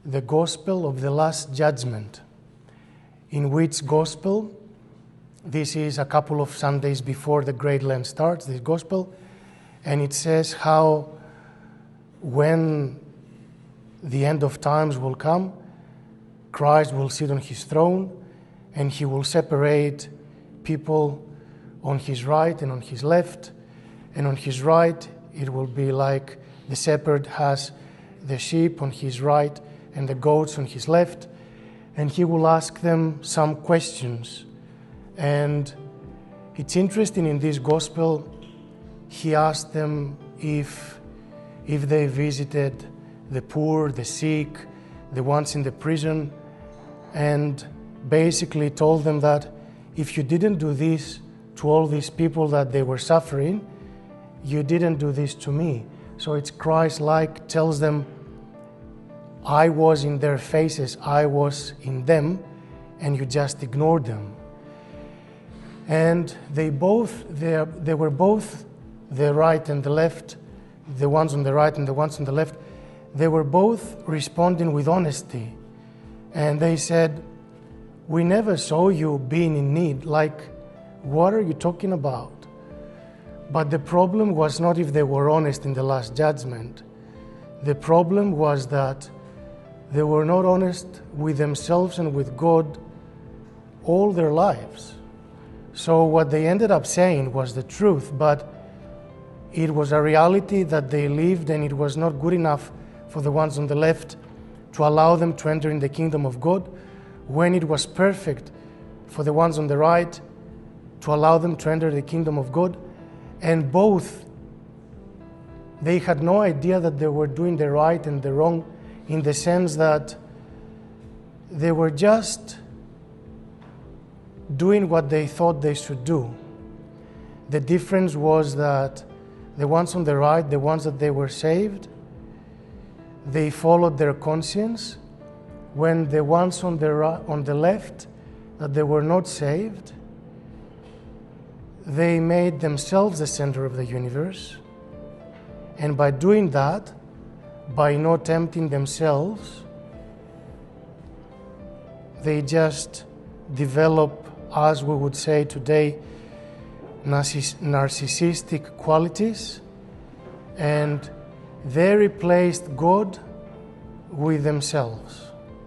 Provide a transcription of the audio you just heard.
the gospel of the Last Judgment. In which gospel, this is a couple of Sundays before the Great Lent starts, this gospel, and it says how when the end of times will come, Christ will sit on his throne and he will separate people on his right and on his left. And on his right, it will be like the shepherd has the sheep on his right and the goats on his left. And he will ask them some questions. And it's interesting in this gospel, he asked them if they visited the poor, the sick, the ones in the prison, and basically told them that if you didn't do this to all these people that they were suffering, you didn't do this to me. So it's Christ-like, tells them, I was in their faces, I was in them, and you just ignored them. And they were both the right and the left, the ones on the right and the ones on the left, they were both responding with honesty. And they said, we never saw you being in need. Like, what are you talking about? But the problem was not if they were honest in the Last Judgment. The problem was that they were not honest with themselves and with God all their lives. So what they ended up saying was the truth, but it was a reality that they lived, and it was not good enough for the ones on the left to allow them to enter in the kingdom of God, when it was perfect for the ones on the right to allow them to enter the kingdom of God. And both, they had no idea that they were doing the right and the wrong, in the sense that they were just doing what they thought they should do. The difference was that the ones on the right, the ones that they were saved, they followed their conscience, when the ones on the left, that they were not saved, they made themselves the center of the universe. And by doing that, by not tempting themselves, they just develop, as we would say today, narcissistic qualities, and they replaced God with themselves.